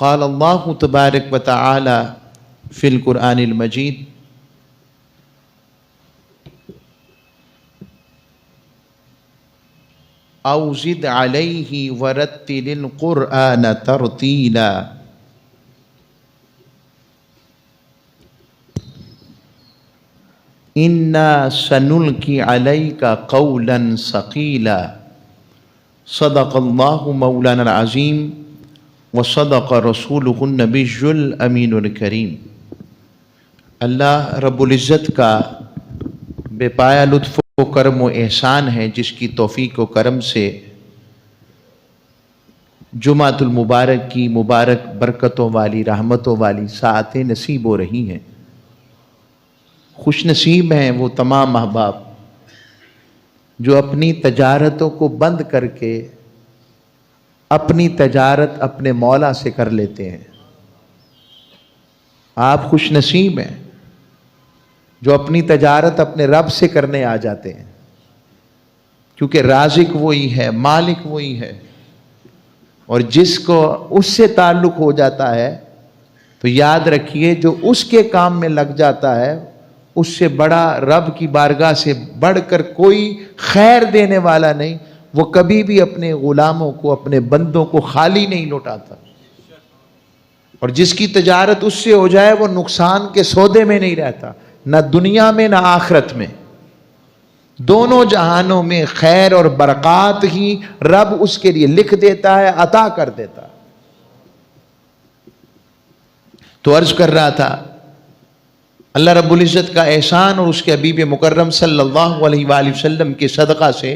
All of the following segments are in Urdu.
قال اللہ تبارک و تعالی فی القرآن المجید او زد علیہ ورتل القرآن ترتیلا انا سنلقی علیک قولا ثقیلا صدق اللہ مولانا العظیم وصدق رسولہ النبی الامین الکریم۔ اللہ رب العزت کا بے پایا لطف و کرم و احسان ہے جس کی توفیق و کرم سے جمعۃ المبارک کی مبارک برکتوں والی رحمتوں والی ساعتیں نصیب ہو رہی ہیں۔ خوش نصیب ہیں وہ تمام احباب جو اپنی تجارتوں کو بند کر کے اپنی تجارت اپنے مولا سے کر لیتے ہیں۔ آپ خوش نصیب ہیں جو اپنی تجارت اپنے رب سے کرنے آ جاتے ہیں، کیونکہ رازق وہی ہے، مالک وہی ہے، اور جس کو اس سے تعلق ہو جاتا ہے تو یاد رکھیے جو اس کے کام میں لگ جاتا ہے اس سے بڑا رب کی بارگاہ سے بڑھ کر کوئی خیر دینے والا نہیں۔ وہ کبھی بھی اپنے غلاموں کو اپنے بندوں کو خالی نہیں لوٹاتا، اور جس کی تجارت اس سے ہو جائے وہ نقصان کے سودے میں نہیں رہتا، نہ دنیا میں نہ آخرت میں، دونوں جہانوں میں خیر اور برکات ہی رب اس کے لیے لکھ دیتا ہے، عطا کر دیتا ہے۔ تو عرض کر رہا تھا اللہ رب العزت کا احسان اور اس کے حبیب مکرم صلی اللہ علیہ وآلہ وسلم کے صدقہ سے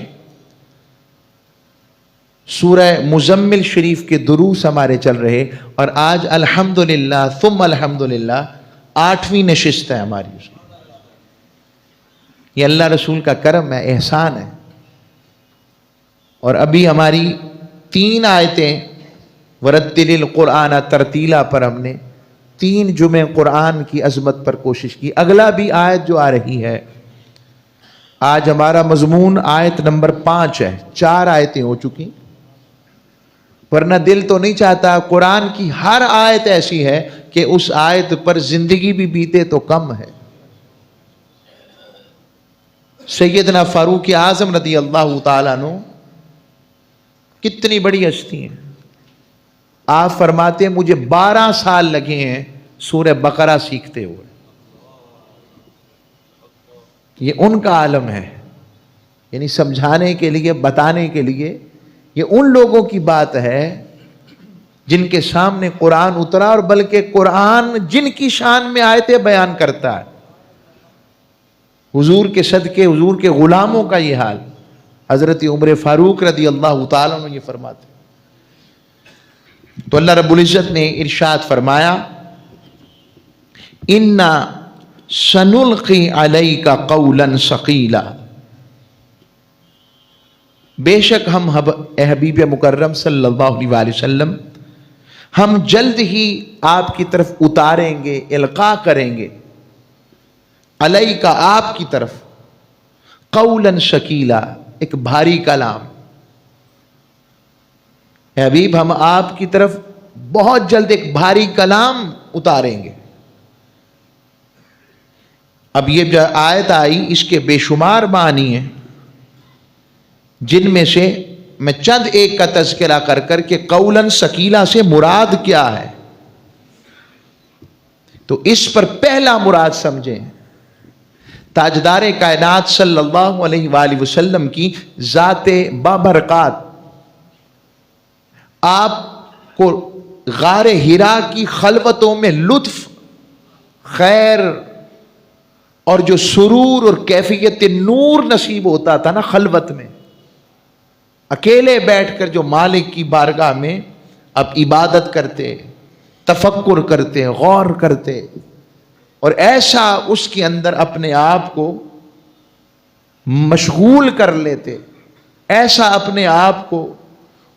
سورہ مزمل شریف کے دروس ہمارے چل رہے، اور آج الحمدللہ ثم الحمدللہ 8ویں نشست ہے ہماری اس کی۔ یہ اللہ رسول کا کرم ہے، احسان ہے۔ اور ابھی ہماری 3 آیتیں ورتل القرآن ترتیلا پر ہم نے 3 جمعے قرآن کی عظمت پر کوشش کی۔ اگلا بھی آیت جو آ رہی ہے، آج ہمارا مضمون آیت نمبر 5 ہے، 4 آیتیں ہو چکی، ورنہ دل تو نہیں چاہتا قرآن کی ہر آیت ایسی ہے کہ اس آیت پر زندگی بھی بیتے تو کم ہے۔ سیدنا فاروق اعظم رضی اللہ تعالیٰ عنہ کتنی بڑی ہستی ہیں، آپ فرماتے ہیں مجھے 12 سال لگے ہیں سورہ بقرہ سیکھتے ہوئے۔ یہ ان کا عالم ہے، یعنی سمجھانے کے لیے، بتانے کے لیے، یہ ان لوگوں کی بات ہے جن کے سامنے قرآن اترا، اور بلکہ قرآن جن کی شان میں آیتیں بیان کرتا ہے، حضور کے صدقے، حضور کے غلاموں کا یہ حال۔ حضرت عمر فاروق رضی اللہ تعالیٰ عنہ یہ فرماتے، تو اللہ رب العزت نے ارشاد فرمایا انا سنلقی علیک قولا ثقیلا، بے شک ہم اے حبیب مکرم صلی اللہ علیہ وآلہ وسلم ہم جلد ہی آپ کی طرف اتاریں گے، القاء کریں گے، علیک آپ کی طرف، قولا ثقیلا ایک بھاری کلام۔ اے حبیب ہم آپ کی طرف بہت جلد ایک بھاری کلام اتاریں گے۔ اب یہ جو آیت آئی اس کے بے شمار معنی ہیں، جن میں سے میں چند ایک کا تذکرہ کر کر کے قولاً ثقیلا سے مراد کیا ہے تو اس پر پہلا مراد سمجھیں تاجدار کائنات صلی اللہ علیہ وآلہ وسلم کی ذات بابرکات۔ آپ کو غار حرا کی خلوتوں میں لطف، خیر اور جو سرور اور کیفیت نور نصیب ہوتا تھا نا خلوت میں، اکیلے بیٹھ کر جو مالک کی بارگاہ میں اب عبادت کرتے، تفکر کرتے، غور کرتے، اور ایسا اس کے اندر اپنے آپ کو مشغول کر لیتے، ایسا اپنے آپ کو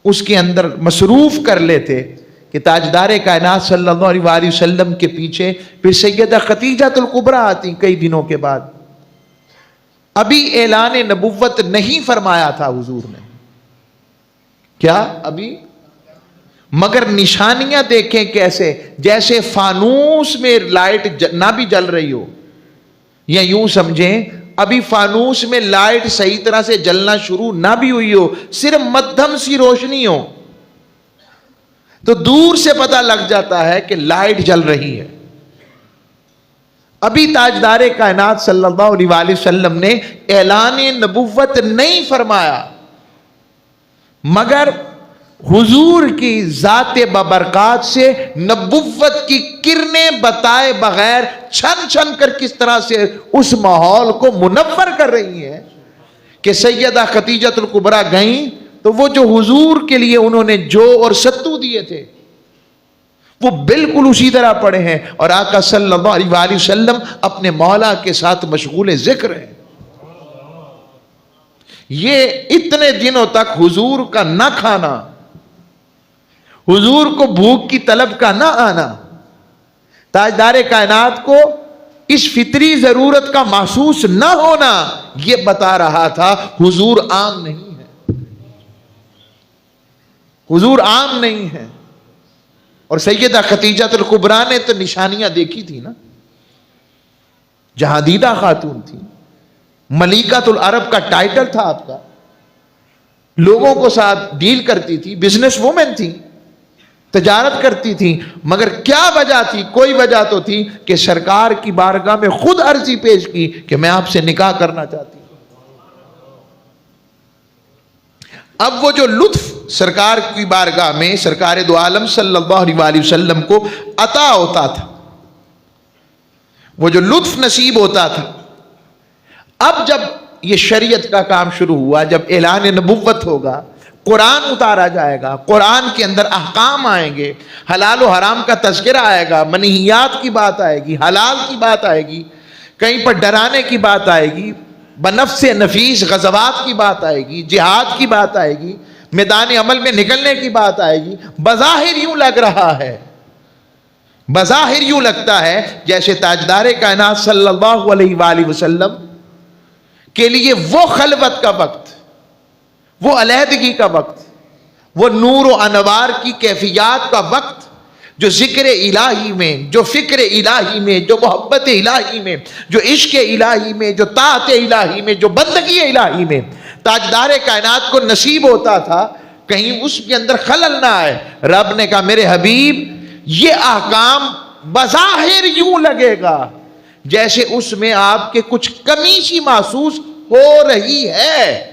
اس کے اندر مصروف کر لیتے کہ تاجدار کائنات صلی اللہ علیہ وآلہ وسلم کے پیچھے پھر سیدہ خدیجہ الکبریٰ آتی کئی دنوں کے بعد۔ ابھی اعلان نبوت نہیں فرمایا تھا حضور نے، کیا ابھی مگر نشانیاں دیکھیں کیسے، جیسے فانوس میں لائٹ نہ بھی جل رہی ہو، یا یوں سمجھیں ابھی فانوس میں لائٹ صحیح طرح سے جلنا شروع نہ بھی ہوئی ہو، صرف مدھم سی روشنی ہو، تو دور سے پتہ لگ جاتا ہے کہ لائٹ جل رہی ہے۔ ابھی تاجدار کائنات صلی اللہ علیہ وآلہ وسلم نے اعلان نبوت نہیں فرمایا، مگر حضور کی ذات ببرکات سے نبوت کی کرنیں بتائے بغیر چھن چھن کر کس طرح سے اس ماحول کو منور کر رہی ہیں کہ سیدہ خدیجہ الکبریٰ گئیں تو وہ جو حضور کے لیے انہوں نے جو اور ستو دیے تھے وہ بالکل اسی طرح پڑے ہیں، اور آقا صلی اللہ علیہ وآلہ وسلم اپنے مولا کے ساتھ مشغول ذکر ہیں۔ یہ اتنے دنوں تک حضور کا نہ کھانا، حضور کو بھوک کی طلب کا نہ آنا، تاجدار کائنات کو اس فطری ضرورت کا محسوس نہ ہونا، یہ بتا رہا تھا حضور عام نہیں ہے، حضور عام نہیں ہے۔ اور سیدہ خدیجہ الکبریٰ نے تو نشانیاں دیکھی تھی نا، جہاں دیدہ خاتون تھی، ملیکۃ العرب کا ٹائٹل تھا آپ کا، لوگوں کو ساتھ ڈیل کرتی تھی، بزنس وومن تھی، تجارت کرتی تھی، مگر کیا وجہ تھی؟ کوئی وجہ تو تھی کہ سرکار کی بارگاہ میں خود عرضی پیش کی کہ میں آپ سے نکاح کرنا چاہتی ہوں۔ اب وہ جو لطف سرکار کی بارگاہ میں سرکار دو عالم صلی اللہ علیہ وآلہ وسلم کو عطا ہوتا تھا، وہ جو لطف نصیب ہوتا تھا، اب جب یہ شریعت کا کام شروع ہوا، جب اعلان نبوت ہوگا، قرآن اتارا جائے گا، قرآن کے اندر احکام آئیں گے، حلال و حرام کا تذکرہ آئے گا، منہیات کی بات آئے گی، حلال کی بات آئے گی، کہیں پر ڈرانے کی بات آئے گی، بنفس نفیس غزوات کی بات آئے گی، جہاد کی بات آئے گی، میدان عمل میں نکلنے کی بات آئے گی۔ بظاہر یوں لگ رہا ہے، بظاہر یوں لگتا ہے جیسے تاجدار کائنات صلی اللہ علیہ وآلہ وسلم کے لیے وہ خلوت کا وقت، وہ علیحدگی کا وقت، وہ نور و انوار کی کیفیات کا وقت، جو ذکر الہی میں، جو فکر الہی میں، جو محبت الہی میں، جو عشق الہی میں، جو طاعت الہی میں، جو بندگی الہی میں تاجدار کائنات کو نصیب ہوتا تھا، کہیں اس کے اندر خلل نہ آئے۔ رب نے کہا میرے حبیب یہ احکام بظاہر یوں لگے گا جیسے اس میں آپ کے کچھ کمی سی محسوس ہو رہی ہے،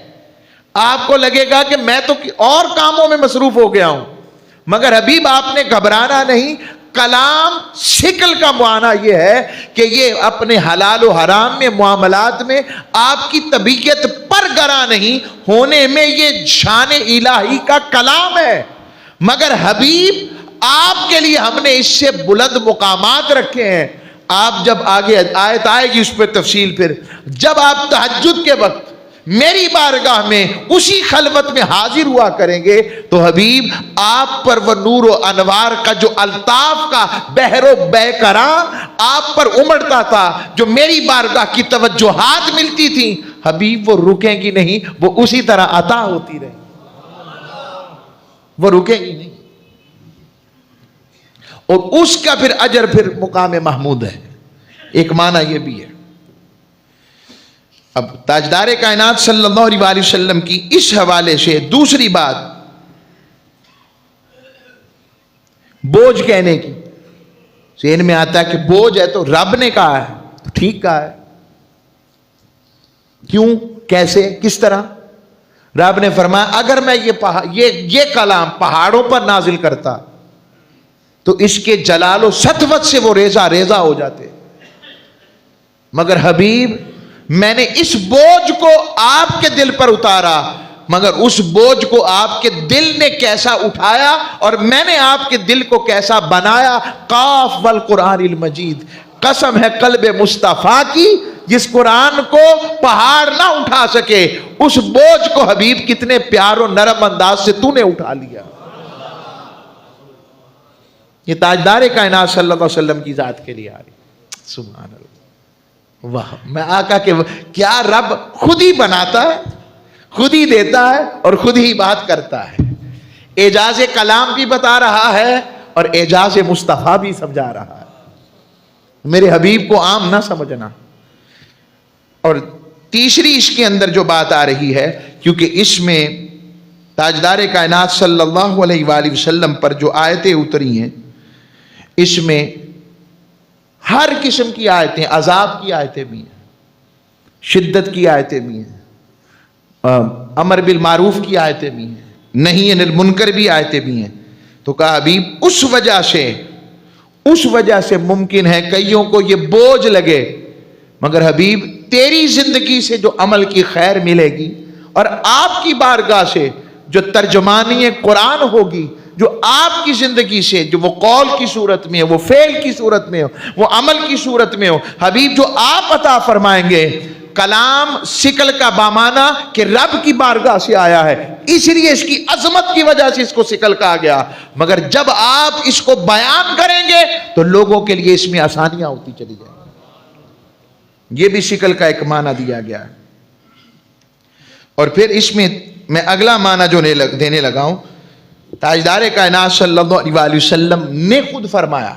آپ کو لگے گا کہ میں تو اور کاموں میں مصروف ہو گیا ہوں، مگر حبیب آپ نے گھبرانا نہیں۔ کلام شکل کا معنی یہ ہے کہ یہ اپنے حلال و حرام میں، معاملات میں آپ کی طبیعت پر گرا نہیں ہونے میں یہ شان الہی کا کلام ہے، مگر حبیب آپ کے لیے ہم نے اس سے بلند مقامات رکھے ہیں۔ آپ جب آگے آیت آئے گی اس پہ تفصیل، پھر جب آپ تہجد کے وقت میری بارگاہ میں اسی خلوت میں حاضر ہوا کریں گے تو حبیب آپ پر وہ نور و انوار کا جو الطاف کا بحر و بیکراں آپ پر امڑتا تھا، جو میری بارگاہ کی توجہات ملتی تھی، حبیب وہ رکیں گی نہیں، وہ اسی طرح عطا ہوتی رہے، وہ رکیں گی نہیں، اور اس کا پھر اجر پھر مقام محمود ہے۔ ایک معنی یہ بھی ہے۔ اب تاجدار کائنات صلی اللہ علیہ وآلہ وسلم کی اس حوالے سے دوسری بات بوجھ کہنے کی، ذہن میں آتا ہے کہ بوجھ ہے تو رب نے کہا ہے تو ٹھیک کہا ہے، کیوں، کیسے، کس طرح؟ رب نے فرمایا اگر میں یہ کلام پہاڑوں پر نازل کرتا تو اس کے جلال و سطوت سے وہ ریزہ ریزہ ہو جاتے، مگر حبیب میں نے اس بوجھ کو آپ کے دل پر اتارا، مگر اس بوجھ کو آپ کے دل نے کیسا اٹھایا اور میں نے آپ کے دل کو کیسا بنایا۔ قاف والقرآن المجید، قسم ہے قلب مصطفیٰ کی جس قرآن کو پہاڑ نہ اٹھا سکے، اس بوجھ کو حبیب کتنے پیار و نرم انداز سے تو نے اٹھا لیا۔ یہ تاجدار کائنات صلی اللہ علیہ وسلم کی ذات کے لیے آ رہی، سبحان اللہ۔ واہ، میں آقا کہ کیا رب خود ہی بناتا ہے، خود ہی دیتا ہے اور خود ہی بات کرتا ہے۔ اعجاز کلام بھی بتا رہا ہے اور اعجاز مصطفیٰ بھی سمجھا رہا ہے. میرے حبیب کو عام نہ سمجھنا. اور تیسری اس کے اندر جو بات آ رہی ہے، کیونکہ اس میں تاجدار کائنات صلی اللہ علیہ وآلہ وسلم پر جو آیتیں اتری ہیں، اس میں ہر قسم کی آیتیں، عذاب کی آیتیں بھی ہیں، شدت کی آیتیں بھی ہیں، امر بالمعروف کی آیتیں بھی ہیں، نہی عن المنکر بھی آیتیں بھی ہیں. تو کہا حبیب اس وجہ سے ممکن ہے کئیوں کو یہ بوجھ لگے، مگر حبیب تیری زندگی سے جو عمل کی خیر ملے گی اور آپ کی بارگاہ سے جو ترجمانی قرآن ہوگی، جو آپ کی زندگی سے، جو وہ قول کی صورت میں ہو، وہ فعل کی صورت میں ہو، وہ عمل کی صورت میں ہو، حبیب جو آپ عطا فرمائیں گے. کلام سکل کا بامانہ کہ رب کی بارگاہ سے آیا ہے، اس لیے اس کی عظمت کی وجہ سے اس کو سکل کہا گیا، مگر جب آپ اس کو بیان کریں گے تو لوگوں کے لیے اس میں آسانیاں ہوتی چلی جائیں. یہ بھی شکل کا ایک معنی دیا گیا ہے. اور پھر اس میں اگلا معنی جو دینے لگا ہوں، تاجدار کائنات صلی اللہ علیہ وآلہ وسلم نے خود فرمایا،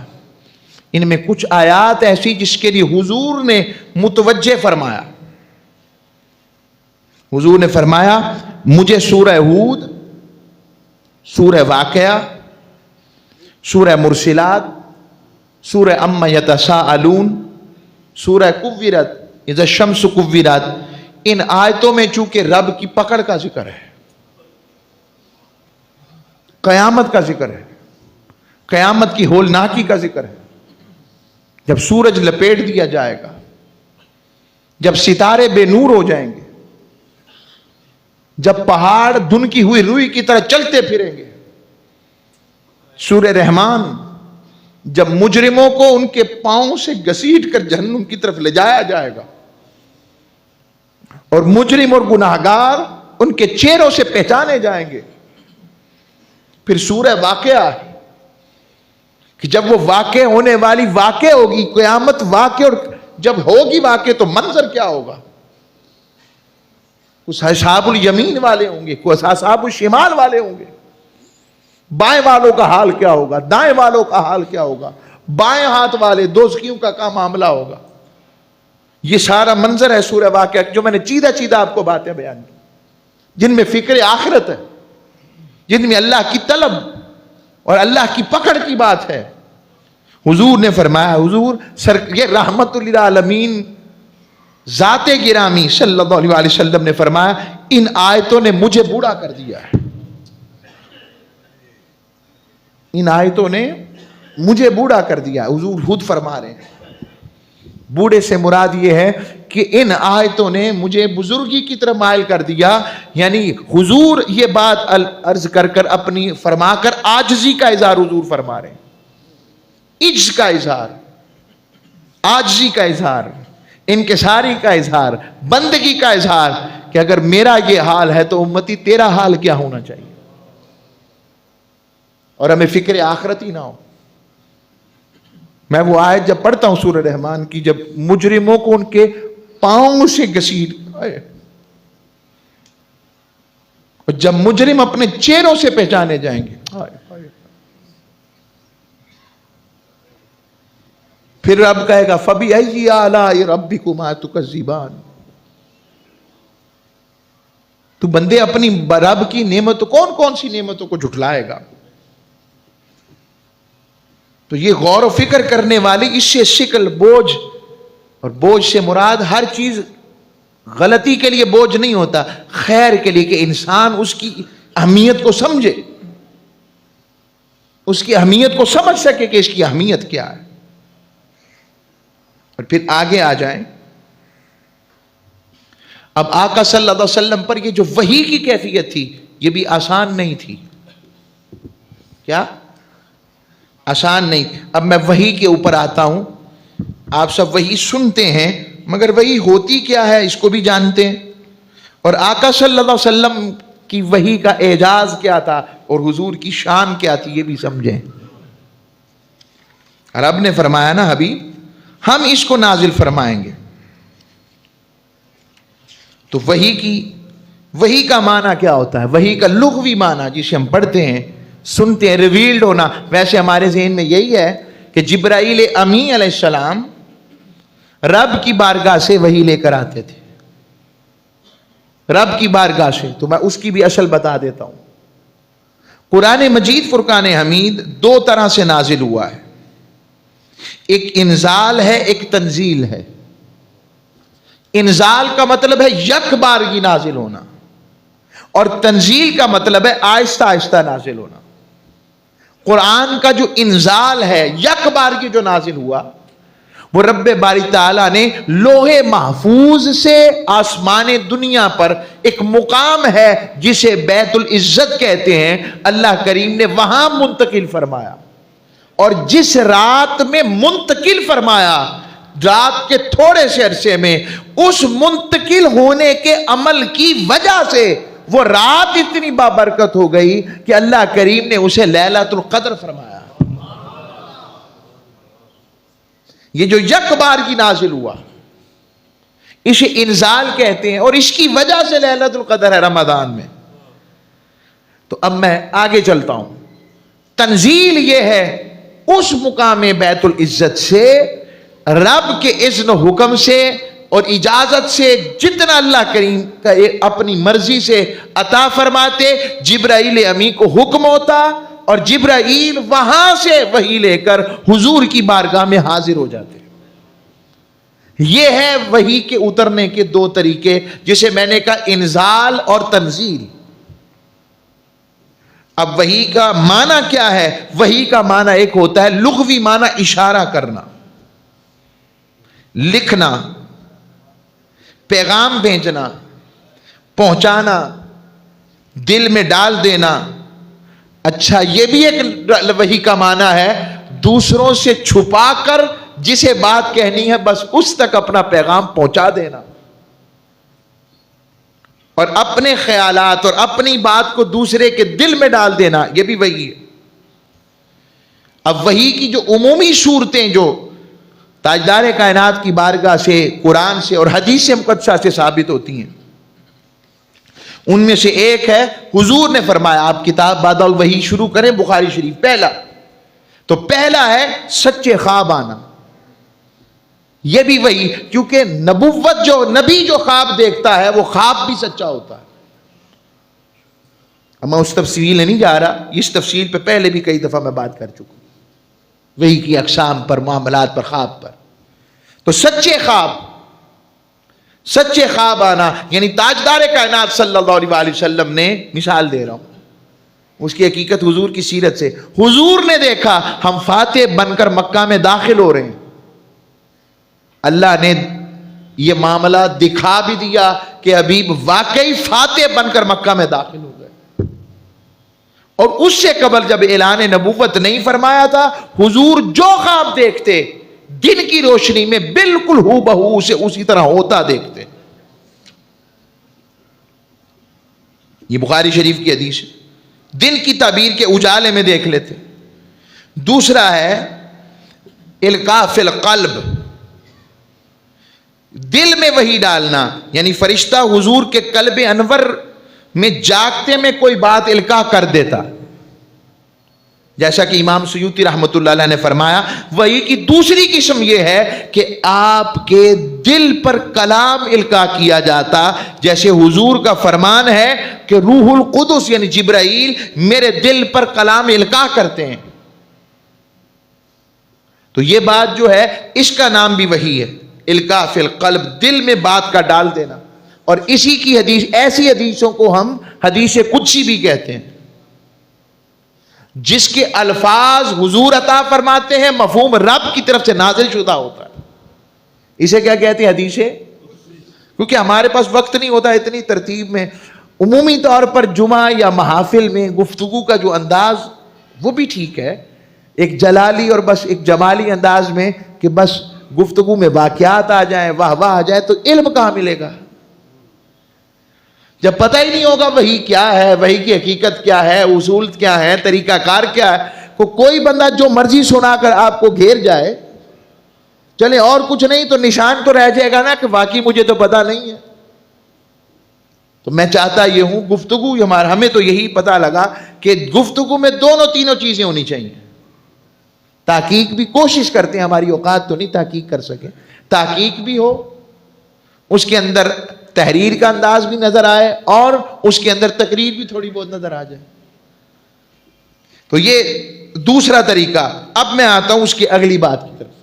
ان میں کچھ آیات ایسی جس کے لیے حضور نے متوجہ فرمایا. حضور نے فرمایا مجھے سورہ ہود، سورہ واقعہ، سورہ مرسلات، سورہ اما یتساءلون، سورہ کورت، اذا الشمس کورت، ان آیتوں میں چونکہ رب کی پکڑ کا ذکر ہے، قیامت کا ذکر ہے، قیامت کی ہولناکی کا ذکر ہے، جب سورج لپیٹ دیا جائے گا، جب ستارے بے نور ہو جائیں گے، جب پہاڑ دھنکی ہوئی روئی کی طرح چلتے پھریں گے، سورہ رحمان جب مجرموں کو ان کے پاؤں سے گھسیٹ کر جہنم کی طرف لے جایا جائے گا اور مجرم اور گناہگار ان کے چہروں سے پہچانے جائیں گے. پھر سورہ واقعہ کہ جب وہ واقع ہونے والی واقع ہوگی، قیامت واقع، اور جب ہوگی واقع تو منظر کیا ہوگا. کچھ اصحاب الیمین والے ہوں گے، کچھ اصحاب الشمال والے ہوں گے. بائیں والوں کا حال کیا ہوگا، دائیں والوں کا حال کیا ہوگا، بائیں ہاتھ والے دوزخیوں کا کیا معاملہ ہوگا. یہ سارا منظر ہے سورہ واقعہ، جو میں نے چیدہ آپ کو باتیں بیان کی، جن میں فکر آخرت ہے، جن میں اللہ کی طلب اور اللہ کی پکڑ کی بات ہے. حضور نے فرمایا، یہ رحمت للعالمین ذات گرامی صلی اللہ علیہ وسلم نے فرمایا ان آیتوں نے مجھے بوڑھا کر دیا ہے. ان آیتوں نے مجھے بوڑھا کر دیا. حضور خود فرما رہے ہیں، بوڑھے سے مراد یہ ہے کہ ان آیتوں نے مجھے بزرگی کی طرف مائل کر دیا. یعنی حضور یہ بات عرض کر اپنی فرما کر عاجزی کا اظہار حضور فرما رہے ہیں، عجز کا اظہار، عاجزی کا اظہار، انکساری کا اظہار، بندگی کا اظہار کہ اگر میرا یہ حال ہے تو امتی تیرا حال کیا ہونا چاہیے. اور ہمیں فکر آخرت ہی نہ ہو. میں وہ آیت جب پڑھتا ہوں سورہ رحمان کی، جب مجرموں کو ان کے پاؤں سے گھسیٹ، اور جب مجرم اپنے چہروں سے پہچانے جائیں گے، پھر رب کہے گا فَبِأَيِّ آلَاءِ رَبِّكُمَا تُكَذِّبَانِ. تو بندے اپنی رب کی نعمت، کون سی نعمتوں کو جھٹلائے گا. تو یہ غور و فکر کرنے والی، اس سے شکل بوجھ، اور بوجھ سے مراد ہر چیز غلطی کے لیے بوجھ نہیں ہوتا، خیر کے لیے، کہ انسان اس کی اہمیت کو سمجھے، اس کی اہمیت کو سمجھ سکے کہ اس کی اہمیت کیا ہے. اور پھر آگے آ جائیں. اب آقا صلی اللہ علیہ وسلم پر یہ جو وحی کی کیفیت تھی، یہ بھی آسان نہیں تھی. کیا آسان نہیں. اب میں وحی کے اوپر آتا ہوں. آپ سب وحی سنتے ہیں، مگر وحی ہوتی کیا ہے اس کو بھی جانتے ہیں، اور آقا صلی اللہ علیہ وسلم کی وحی کا اعجاز کیا تھا اور حضور کی شان کیا تھی، یہ بھی سمجھیں. رب نے فرمایا نا حبیب ہم اس کو نازل فرمائیں گے. تو وحی کی وحی کا معنی کیا ہوتا ہے؟ وحی کا لغوی معنی جسے ہم پڑھتے ہیں سنتے ہیں ریویلڈ ہونا، ویسے ہمارے ذہن میں یہی ہے کہ جبرائیل امی علیہ السلام رب کی بارگاہ سے وحی لے کر آتے تھے، رب کی بارگاہ سے۔ تو میں اس کی بھی اصل بتا دیتا ہوں۔ قرآن مجید فرقان حمید دو طرح سے نازل ہوا ہے، ایک انزال ہے، ایک تنزیل ہے۔ انزال کا مطلب ہے یک بارگی نازل ہونا، اور تنزیل کا مطلب ہے آہستہ آہستہ نازل ہونا۔ قرآن کا جو انزال ہے، یک بارگی جو نازل ہوا، وہ رب باری تعالیٰ نے لوح محفوظ سے آسمان دنیا پر ایک مقام ہے جسے بیت العزت کہتے ہیں، اللہ کریم نے وہاں منتقل فرمایا، اور جس رات میں منتقل فرمایا، رات کے تھوڑے سے عرصے میں اس منتقل ہونے کے عمل کی وجہ سے وہ رات اتنی بابرکت ہو گئی کہ اللہ کریم نے اسے لیلۃ القدر فرمایا۔ یہ جو یک بار کی نازل ہوا اسے انزال کہتے ہیں، اور اس کی وجہ سے لیلۃ القدر ہے رمضان میں۔ تو اب میں آگے چلتا ہوں۔ تنزیل یہ ہے اس مقام بیت العزت سے، رب کے اذن و حکم سے اور اجازت سے جتنا اللہ کریم کا اپنی مرضی سے عطا فرماتے، جبرائیل امی کو حکم ہوتا اور جبرائیل وہاں سے وحی لے کر حضور کی بارگاہ میں حاضر ہو جاتے۔ یہ ہے وحی کے اترنے کے دو طریقے، جسے میں نے کہا انزال اور تنزیل۔ اب وحی کا معنی کیا ہے؟ وحی کا معنی ایک ہوتا ہے لغوی معنی اشارہ کرنا، لکھنا، پیغام بھیجنا، پہنچانا، دل میں ڈال دینا۔ اچھا، یہ بھی ایک وحی کا معنی ہے دوسروں سے چھپا کر جسے بات کہنی ہے بس اس تک اپنا پیغام پہنچا دینا، اور اپنے خیالات اور اپنی بات کو دوسرے کے دل میں ڈال دینا، یہ بھی وحی ہے۔ اب وحی کی جو عمومی صورتیں جو تاجدار کائنات کی بارگاہ سے، قرآن سے اور حدیث مقدسہ سے ثابت ہوتی ہیں، ان میں سے ایک ہے حضور نے فرمایا، آپ کتاب بعد الوحی شروع کریں بخاری شریف، پہلا ہے سچے خواب آنا۔ یہ بھی وہی، کیونکہ نبوت جو نبی جو خواب دیکھتا ہے وہ خواب بھی سچا ہوتا ہے۔ اب میں اس تفصیل نہیں جا رہا، اس تفصیل پہ پہلے بھی کئی دفعہ میں بات کر چکا ہوں، وہی کی اقسام پر، معاملات پر، خواب پر۔ تو سچے خواب آنا، یعنی تاجدار کائنات صلی اللہ علیہ وسلم نے، مثال دے رہا ہوں اس کی حقیقت حضور کی سیرت سے، حضور نے دیکھا ہم فاتح بن کر مکہ میں داخل ہو رہے ہیں، اللہ نے یہ معاملہ دکھا بھی دیا کہ حبیب واقعی فاتح بن کر مکہ میں داخل ہو گئے۔ اور اس سے قبل جب اعلان نبوت نہیں فرمایا تھا، حضور جو خواب دیکھتے دن کی روشنی میں بالکل ہو بہو اسے اسی طرح ہوتا دیکھتے۔ یہ بخاری شریف کی حدیث ہے، دن کی تعبیر کے اجالے میں دیکھ لیتے۔ دوسرا ہے القاء فی القلب، دل میں وحی ڈالنا، یعنی فرشتہ حضور کے قلب انور میں جاگتے میں کوئی بات القاء کر دیتا، جیسا کہ امام سیوطی رحمۃ اللہ علیہ نے فرمایا، وحی کی دوسری قسم یہ ہے کہ آپ کے دل پر کلام القاء کیا جاتا، جیسے حضور کا فرمان ہے کہ روح القدس یعنی جبرائیل میرے دل پر کلام القاء کرتے ہیں۔ تو یہ بات جو ہے اس کا نام بھی وحی ہے، القاء فی القلب، دل میں بات کا ڈال دینا۔ اور اسی کی حدیث، ایسی حدیثوں کو ہم حدیث قدسی بھی کہتے ہیں، جس کے الفاظ حضور عطا فرماتے ہیں، مفہوم رب کی طرف سے نازل شدہ ہوتا ہے۔ اسے کیا کہتے ہیں؟ حدیثیں۔ کیونکہ ہمارے پاس وقت نہیں ہوتا اتنی ترتیب میں، عمومی طور پر جمعہ یا محافل میں گفتگو کا جو انداز وہ بھی ٹھیک ہے، ایک جلالی اور بس ایک جمالی انداز میں کہ بس گفتگو میں واقعات آ جائیں، واہ واہ آ جائے، تو علم کہاں ملے گا جب پتہ ہی نہیں ہوگا وحی کیا ہے، وحی کی حقیقت کیا ہے، اصول کیا ہے، طریقہ کار کیا ہے۔ کوئی بندہ جو مرضی سنا کر آپ کو گھیر جائے، چلے اور کچھ نہیں تو نشان تو رہ جائے گا نا کہ واقعی مجھے تو پتہ نہیں ہے۔ تو میں چاہتا یہ ہوں گفتگو ہمیں تو یہی پتا لگا کہ گفتگو میں دونوں تینوں چیزیں ہونی چاہیے. تحقیق بھی کوشش کرتے ہیں, ہماری اوقات تو نہیں تحقیق کر سکے, تحقیق بھی ہو, اس کے اندر تحریر کا انداز بھی نظر آئے اور اس کے اندر تقریر بھی تھوڑی بہت نظر آ جائے. تو یہ دوسرا طریقہ. اب میں آتا ہوں اس کی اگلی بات کی طرف.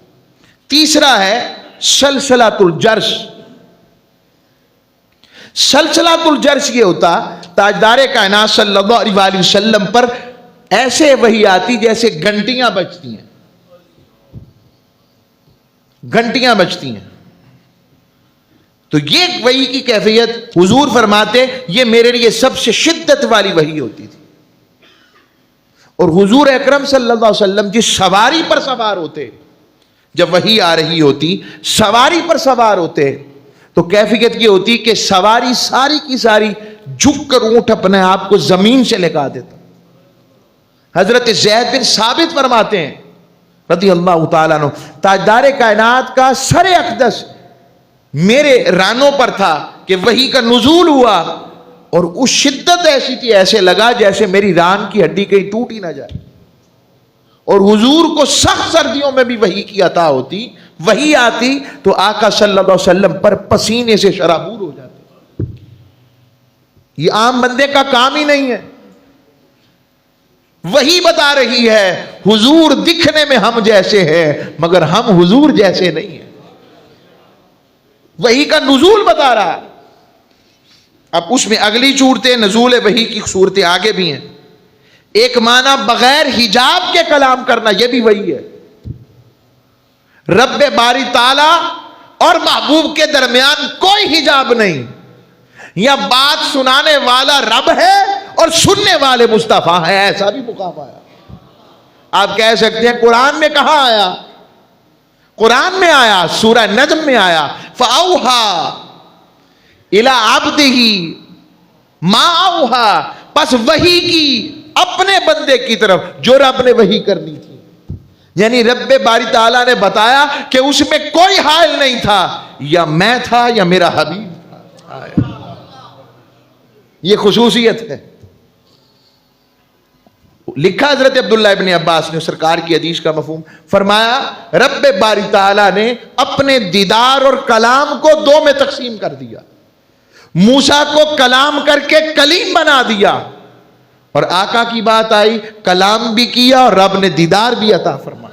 تیسرا ہے سلسلۃ الجرش. سلسلۃ الجرش یہ ہوتا تاجدار کائنات صلی اللہ علیہ وآلہ وسلم پر ایسے وحی آتی جیسے گھنٹیاں بجتی ہیں, گھنٹیاں بجتی ہیں. تو یہ وحی کی کیفیت حضور فرماتے یہ میرے لیے سب سے شدت والی وحی ہوتی تھی. اور حضور اکرم صلی اللہ علیہ وسلم جس سواری پر سوار ہوتے, جب وحی آ رہی ہوتی سواری پر سوار ہوتے تو کیفیت یہ ہوتی کہ سواری ساری کی ساری جھک کر اونٹ اپنے آپ کو زمین سے لگا دیتا. حضرت زید بن ثابت فرماتے ہیں رضی اللہ تعالیٰ عنہ, تاجدار کائنات کا سر اقدس میرے رانوں پر تھا کہ وحی کا نزول ہوا اور اس شدت ایسی تھی ایسے لگا جیسے میری ران کی ہڈی کہیں ٹوٹ ہی نہ جائے. اور حضور کو سخت سردیوں میں بھی وحی کی عطا ہوتی, وحی آتی تو آقا صلی اللہ علیہ وسلم پر پسینے سے شرابور ہو جاتے. یہ عام بندے کا کام ہی نہیں ہے. وہی بتا رہی ہے حضور دکھنے میں ہم جیسے ہیں مگر ہم حضور جیسے نہیں ہیں. وحی کا نزول بتا رہا ہے. اب اس میں اگلی صورتیں نزول وحی کی صورتیں آگے بھی ہیں. ایک معنی بغیر حجاب کے کلام کرنا, یہ بھی وحی ہے. رب باری تعالی اور محبوب کے درمیان کوئی حجاب نہیں, یا بات سنانے والا رب ہے اور سننے والے مصطفیٰ ہیں, ایسا بھی مقام آیا. آپ کہہ سکتے ہیں قرآن میں کہاں آیا؟ قرآن میں آیا, سورہ نجم میں آیا, فَأَوْحَا إِلَىٰ عَبْدِهِ مَا أَوْحَا, پس وحی کی اپنے بندے کی طرف جو رب نے وحی کرنی تھی. یعنی رب باری تعالیٰ نے بتایا کہ اس میں کوئی حائل نہیں تھا, یا میں تھا یا میرا حبیب تھا. یہ خصوصیت ہے. لکھا حضرت عبداللہ ابن عباس نے سرکار کی حدیث کا مفہوم فرمایا, رب باری تعالیٰ نے اپنے دیدار اور کلام کو دو میں تقسیم کر دیا. موسیٰ کو کلام کر کے کلیم بنا دیا, اور آقا کی بات آئی کلام بھی کیا اور رب نے دیدار بھی عطا فرمایا.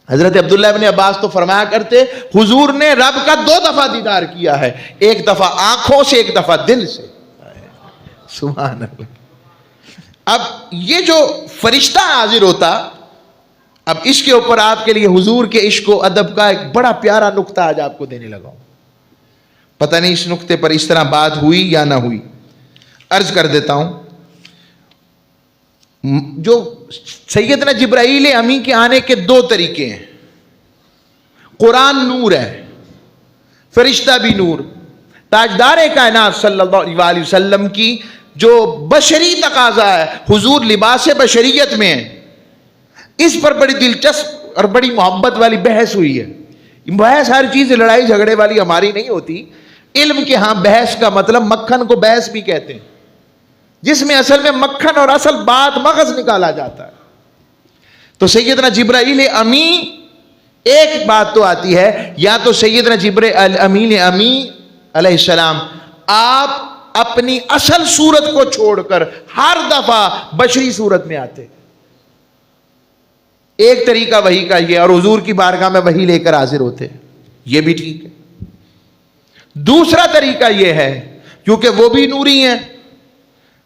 حضرت عبداللہ ابن عباس تو فرمایا کرتے حضور نے رب کا 2 دفعہ دیدار کیا ہے, ایک دفعہ آنکھوں سے, ایک دفعہ دل سے. سبحان اللہ. اب یہ جو فرشتہ حاضر ہوتا, اب اس کے اوپر آپ کے لیے حضور کے عشق و ادب کا ایک بڑا پیارا نقطہ آج آپ کو دینے لگا ہوں. پتہ نہیں اس نقطے پر اس طرح بات ہوئی یا نہ ہوئی, عرض کر دیتا ہوں. جو سیدنا جبرائیل امی کے آنے کے 2 طریقے ہیں. قرآن نور ہے, فرشتہ بھی نور. تاجدار کائنات صلی اللہ علیہ وسلم کی جو بشری تقاضا ہے, حضور لباس بشریت میں ہے, اس پر بڑی دلچسپ اور بڑی محبت والی بحث ہوئی ہے. بحث ہر چیز لڑائی جھگڑے والی ہماری نہیں ہوتی. علم کے ہاں بحث کا مطلب مکھن کو بحث بھی کہتے ہیں, جس میں اصل میں مکھن اور اصل بات مغز نکالا جاتا ہے. تو سیدنا جبرائیل امی ایک بات تو آتی ہے, یا تو سیدنا جبرائیل امی علیہ السلام آپ اپنی اصل صورت کو چھوڑ کر ہر دفعہ بشری صورت میں آتے. ایک طریقہ وحی کا یہ, اور حضور کی بارگاہ میں وحی لے کر حاضر ہوتے, یہ بھی ٹھیک ہے. دوسرا طریقہ یہ ہے کیونکہ وہ بھی نوری ہیں,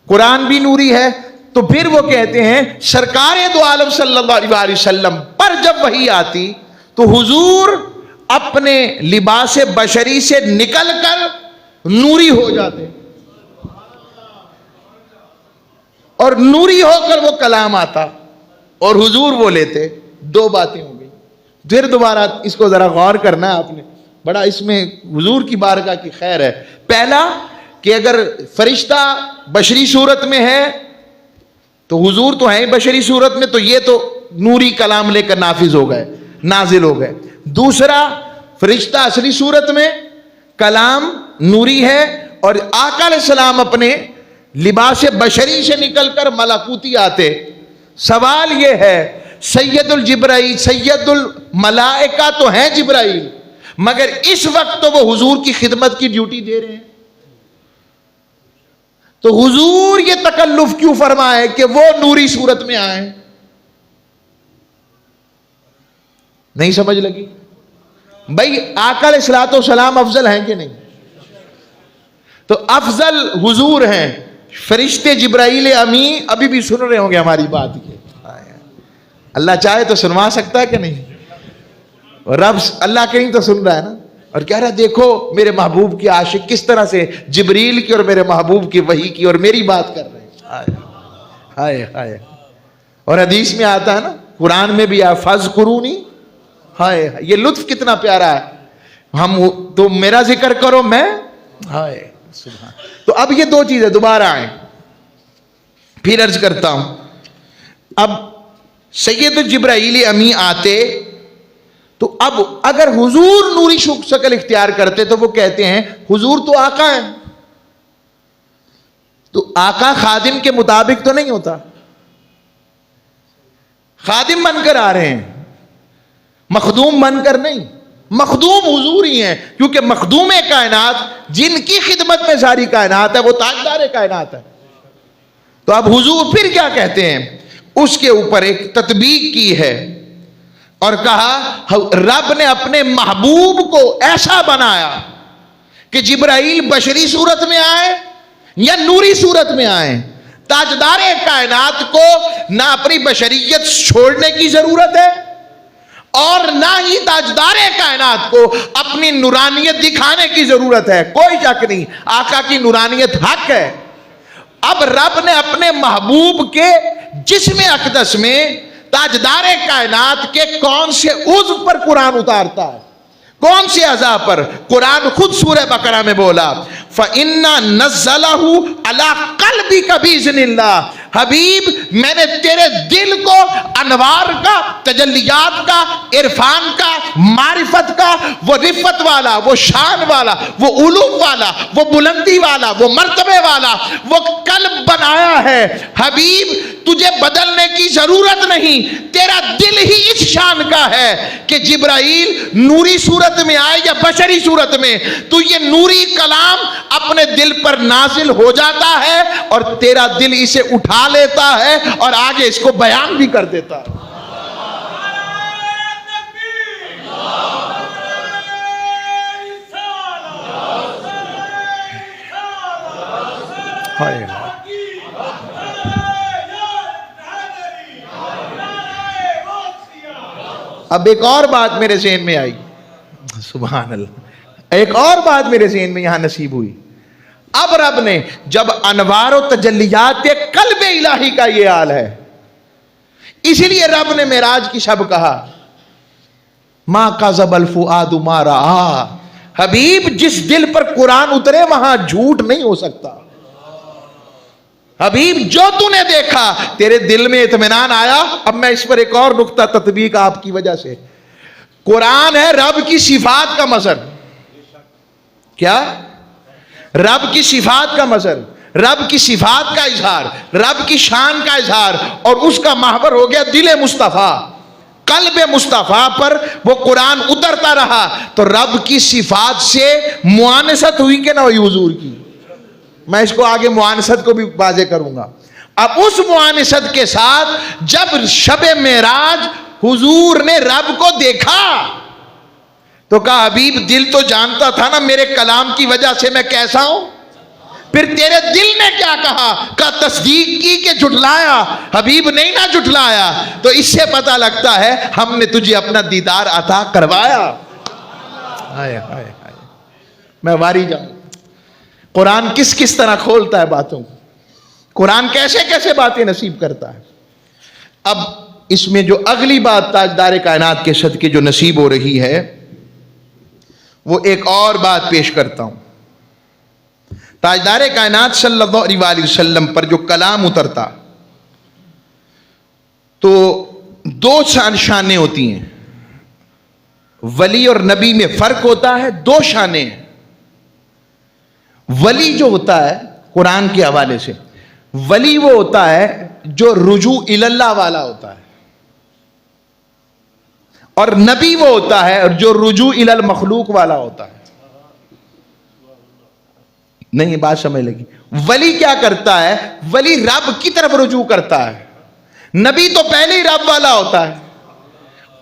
قرآن بھی نوری ہے, تو پھر وہ کہتے ہیں سرکار دو عالم صلی اللہ علیہ وسلم پر جب وحی آتی تو حضور اپنے لباس بشری سے نکل کر نوری ہو جاتے, اور نوری ہو کر وہ کلام آتا اور حضور وہ لیتے. 2 باتیں ہو گئی. پھر دوبارہ اس کو ذرا غور کرنا آپ نے, بڑا اس میں حضور کی بارگاہ کی خیر ہے. پہلا کہ اگر فرشتہ بشری صورت میں ہے تو حضور تو ہیں بشری صورت میں, تو یہ تو نوری کلام لے کر نافذ ہو گئے, نازل ہو گئے. دوسرا فرشتہ اصلی صورت میں, کلام نوری ہے اور آقا علیہ السلام اپنے لباس بشری سے نکل کر ملکوتی آتے. سوال یہ ہے سید الجبرائیل سید الملائکہ تو ہیں جبرائیل، مگر اس وقت تو وہ حضور کی خدمت کی ڈیوٹی دے رہے ہیں. تو حضور یہ تکلف کیوں فرمائے کہ وہ نوری صورت میں آئیں؟ نہیں سمجھ لگی؟ بھائی آقا علیہ الصلوۃ والسلام افضل ہیں کہ نہیں؟ تو افضل حضور ہیں. فرشتے جبرائیل امین ابھی بھی سن رہے ہوں گے ہماری بات کی. اللہ چاہے تو سنوا سکتا ہے کہ نہیں؟ رب اللہ کہیں تو سن رہا ہے نا، اور کہہ رہا دیکھو میرے محبوب کی عاشق کس طرح سے جبریل کی اور میرے محبوب کی وحی کی اور میری بات کر رہے ہیں. ہائے ہائے. اور حدیث میں آتا ہے نا، قرآن میں بھی فَاذْكُرُونِی. ہائے یہ لطف کتنا پیارا ہے. ہم تو میرا ذکر کرو میں. ہائے سبحان. تو اب یہ دو چیزیں دوبارہ آئیں. پھر عرض کرتا ہوں، اب سید جبرائیل امی آتے تو اب اگر حضور نوری شکل اختیار کرتے تو وہ کہتے ہیں حضور تو آقا ہے. تو آقا خادم کے مطابق تو نہیں ہوتا، خادم بن کر آ رہے ہیں، مخدوم بن کر نہیں. مخدوم حضور ہی ہیں، کیونکہ مخدوم کائنات جن کی خدمت میں ساری کائنات ہے وہ تاجدار کائنات ہے. تو اب حضور پھر کیا کہتے ہیں؟ اس کے اوپر ایک تطبیق کی ہے اور کہا رب نے اپنے محبوب کو ایسا بنایا کہ جبرائیل بشری صورت میں آئے یا نوری صورت میں آئے. تاجدار کائنات کو نہ اپنی بشریت چھوڑنے کی ضرورت ہے اور نہ ہی تاجدار کائنات کو اپنی نورانیت دکھانے کی ضرورت ہے. کوئی شک نہیں آقا کی نورانیت حق ہے. اب رب نے اپنے محبوب کے جسم اقدس میں تاجدار کائنات کے کون سے عضو پر قرآن اتارتا ہے، کون سے اعضاء پر؟ قرآن خود سورہ بقرہ میں بولا فَإِنَّا نَزَّلَهُ عَلَىٰ قَلْبِكَ بِإِذْنِ اللَّهِ. حبیب میں نے تیرے دل کو انوار کا، تجلیات کا، عرفان کا، معرفت کا، وہ رفت والا، وہ شان والا، وہ علوم والا، وہ بلندی والا، وہ مرتبے والا وہ قلب بنایا ہے. حبیب تجھے بدلنے کی ضرورت نہیں، تیرا دل ہی اس شان کا ہے کہ جبرائیل نوری صورت میں آئے یا بشری صورت میں تو یہ نوری کلام اپنے دل پر نازل ہو جاتا ہے اور تیرا دل اسے اٹھا لیتا ہے اور آگے اس کو بیان بھی کر دیتا ہے. اب ایک اور بات میرے ذہن میں آئی، سبحان اللہ، ایک اور بات میرے ذہن میں یہاں نصیب ہوئی. اب رب نے جب انوار و تجلیات قلب الہی کا یہ حال ہے، اسی لیے رب نے معراج کی شب کہا ما کذب الفؤاد ما رآ. حبیب جس دل پر قرآن اترے وہاں جھوٹ نہیں ہو سکتا. حبیب جو تو نے دیکھا تیرے دل میں اطمینان آیا. اب میں اس پر ایک اور نقطہ تطبیق آپ کی وجہ سے. قرآن ہے رب کی صفات کا مظہر. کیا؟ رب کی صفات کا مظہر، رب کی صفات کا اظہار، رب کی شان کا اظہار، اور اس کا محور ہو گیا دل مصطفیٰ. قلب مصطفیٰ پر وہ قرآن اترتا رہا تو رب کی صفات سے معانست ہوئی کہ نہ ہوئی حضور کی. میں اس کو آگے معانست کو بھی واضح کروں گا. اب اس معانست کے ساتھ جب شب معراج حضور نے رب کو دیکھا تو کہا حبیب دل تو جانتا تھا نا میرے کلام کی وجہ سے میں کیسا ہوں. پھر تیرے دل نے کیا کہا تصدیق کی کہ جھٹلایا. حبیب نہیں نہ جھٹلایا. تو اس سے پتہ لگتا ہے ہم نے تجھے اپنا دیدار عطا کروایا. ہائے ہائے ہائے. میں واری جاؤں قرآن کس کس طرح کھولتا ہے باتوں کو، قرآن کیسے کیسے باتیں نصیب کرتا ہے. اب اس میں جو اگلی بات تاجدار کائنات کے صدقے جو نصیب ہو رہی ہے وہ ایک اور بات پیش کرتا ہوں. تاجدار کائنات صلی اللہ علیہ وسلم پر جو کلام اترتا تو دو شانیں ہوتی ہیں. ولی اور نبی میں فرق ہوتا ہے، دو شانیں ہیں. ولی جو ہوتا ہے قرآن کے حوالے سے، ولی وہ ہوتا ہے جو رجوع اللہ والا ہوتا ہے، اور نبی وہ ہوتا ہے جو رجوع المخلوق والا ہوتا ہے۔ نہیں بات سمجھ لگی؟ ولی کیا کرتا ہے؟ ولی رب کی طرف رجوع کرتا ہے، نبی تو پہلے ہی رب والا ہوتا ہے،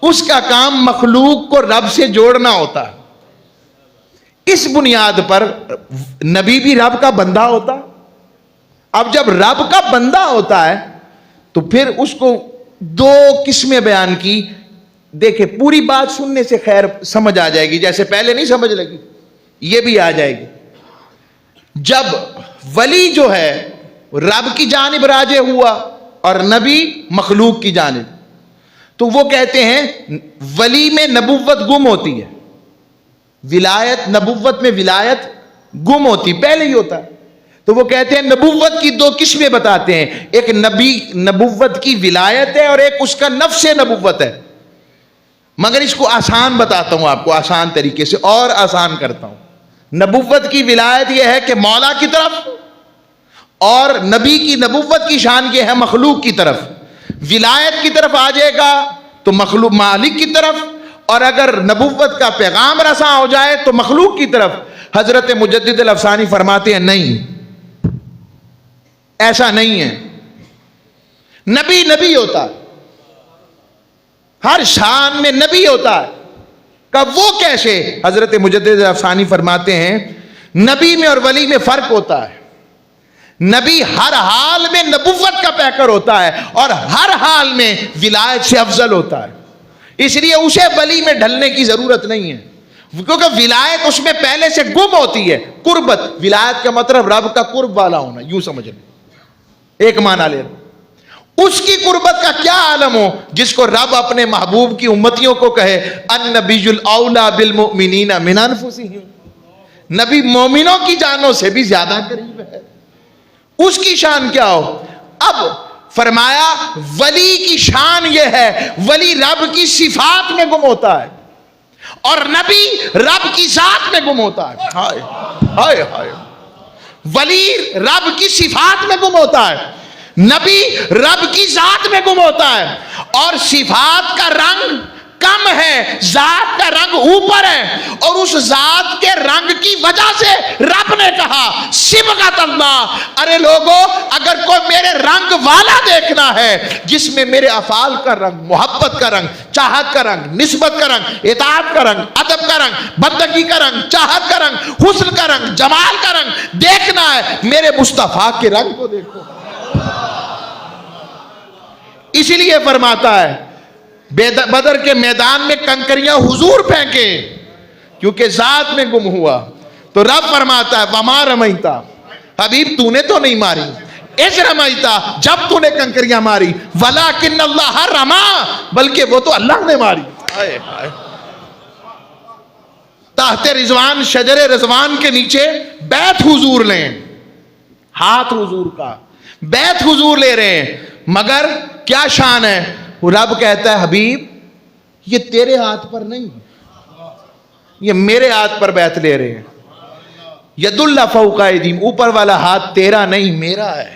اس کا کام مخلوق کو رب سے جوڑنا ہوتا ہے۔ اس بنیاد پر نبی بھی رب کا بندہ ہوتا ہے۔ اب جب رب کا بندہ ہوتا ہے تو پھر اس کو دو قسمیں بیان کی۔ دیکھیں پوری بات سننے سے خیر سمجھ آ جائے گی، جیسے پہلے نہیں سمجھ لگی یہ بھی آ جائے گی۔ جب ولی جو ہے رب کی جانب راجع ہوا اور نبی مخلوق کی جانب، تو وہ کہتے ہیں ولی میں نبوت گم ہوتی ہے، ولایت نبوت میں ولایت گم ہوتی، پہلے ہی ہوتا ہے۔ تو وہ کہتے ہیں نبوت کی دو قسمیں بتاتے ہیں، ایک نبی نبوت کی ولایت ہے اور ایک اس کا نفس نبوت ہے۔ مگر اس کو آسان بتاتا ہوں آپ کو، آسان طریقے سے اور آسان کرتا ہوں۔ نبوت کی ولایت یہ ہے کہ مولا کی طرف، اور نبی کی نبوت کی شان یہ ہے مخلوق کی طرف۔ ولایت کی طرف آ جائے گا تو مخلوق مالک کی طرف، اور اگر نبوت کا پیغام رساں ہو جائے تو مخلوق کی طرف۔ حضرت مجدد الافسانی فرماتے ہیں نہیں، ایسا نہیں ہے، نبی نبی ہوتا ہے، ہر شان میں نبی ہوتا ہے۔ کب وہ کیسے؟ حضرت مجدد الافسانی فرماتے ہیں نبی میں اور ولی میں فرق ہوتا ہے۔ نبی ہر حال میں نبوت کا پیکر ہوتا ہے اور ہر حال میں ولایت سے افضل ہوتا ہے، اس لیے اسے ولی میں ڈھلنے کی ضرورت نہیں ہے، کیونکہ ولایت اس میں پہلے سے گم ہوتی ہے۔ قربت، ولایت کا مطلب رب کا قرب والا ہونا، یوں سمجھ لیں، ایک معنی لے لیں۔ اس کی قربت کا کیا عالم ہو جس کو رب اپنے محبوب کی امتیوں کو کہے النبی الاولی بالمؤمنین من انفسہم، نبی مومنوں کی جانوں سے بھی زیادہ قریب ہے، اس کی شان کیا ہو؟ اب فرمایا ولی کی شان یہ ہے، ولی رب کی صفات میں گم ہوتا ہے اور نبی رب کی ذات میں گم ہوتا ہے۔ ہائے ہائے ہائے، ولی رب کی صفات میں گم ہوتا ہے، نبی رب کی ذات میں گم ہوتا ہے، اور صفات کا رنگ کم ہے، ذات کا رنگ اوپر ہے، اور اس ذات کے رنگ کی وجہ سے رب نے کہا صبغۃ اللہ، ارے لوگو اگر کوئی میرے رنگ والا دیکھنا ہے جس میں میرے افعال کا رنگ، محبت کا رنگ، چاہت کا رنگ، نسبت کا رنگ، اطاعت کا رنگ، ادب کا رنگ، بندگی کا رنگ، چاہت کا رنگ، حسن کا رنگ، جمال کا رنگ دیکھنا ہے، میرے مصطفیٰ کے رنگ کو دیکھو۔ اسی لیے فرماتا ہے بدر کے میدان میں کنکریاں حضور پھینکے کیونکہ ذات میں گم ہوا، تو رب فرماتا ہے وما رمیتا، حبیب تو نے تو نہیں ماری، اذ رمیتا، جب تو نے کنکریاں ماری، ولکن اللہ رما، بلکہ وہ تو اللہ نے ماری۔ تحت رضوان، شجر رضوان کے نیچے بیت حضور لیں، ہاتھ حضور کا بیت حضور لے رہے ہیں، مگر کیا شان ہے؟ رب کہتا ہے حبیب یہ تیرے ہاتھ پر نہیں، یہ میرے ہاتھ پر بیعت لے رہے ہیں۔ ید اللہ فوق ایدیہم، اوپر والا ہاتھ تیرا نہیں میرا ہے۔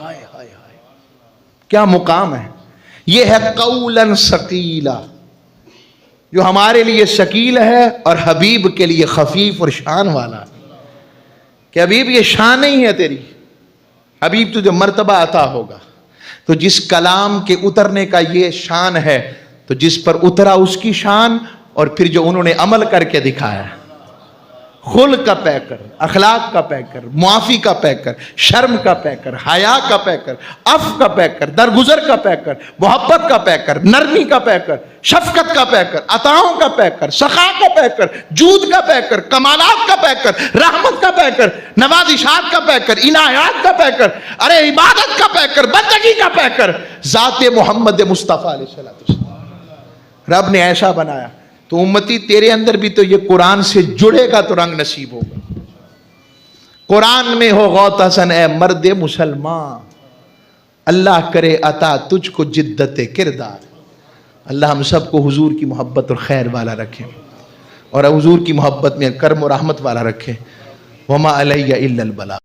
ہائے ہائے ہائے، کیا مقام ہے! یہ ہے قولا ثقیلا، جو ہمارے لیے ثقیل ہے اور حبیب کے لیے خفیف اور شان والا، کہ حبیب یہ شان نہیں ہے تیری، حبیب تجھے مرتبہ عطا ہوگا۔ تو جس کلام کے اترنے کا یہ شان ہے، تو جس پر اترا اس کی شان، اور پھر جو انہوں نے عمل کر کے دکھایا، خلق کا پیکر، اخلاق کا پیکر، معافی کا پیکر، شرم کا پیکر، حیا کا پیکر، عفو کا پیکر، درگزر کا پیکر، محبت کا پیکر، نرمی کا پیکر، شفقت کا پیکر، عطاؤں کا پیکر، سخا کا پیکر، جود کا پیکر، کمالات کا پیکر، رحمت کا پیکر، نوازشات کا پیکر، عنایات کا پیکر، ارے عبادت کا پیکر، بندگی کا پیکر، ذات محمد مصطفیٰ علیہ السلام۔ رب نے ایسا بنایا، تو امتی تیرے اندر بھی تو یہ قرآن سے جڑے گا تو رنگ نصیب ہوگا۔ قرآن میں ہو غوط حسن اے مرد مسلمان، اللہ کرے عطا تجھ کو جدت کردار۔ اللہ ہم سب کو حضور کی محبت اور خیر والا رکھے، اور حضور کی محبت میں کرم و رحمت والا رکھے۔ وما علیہ الا البلاغ۔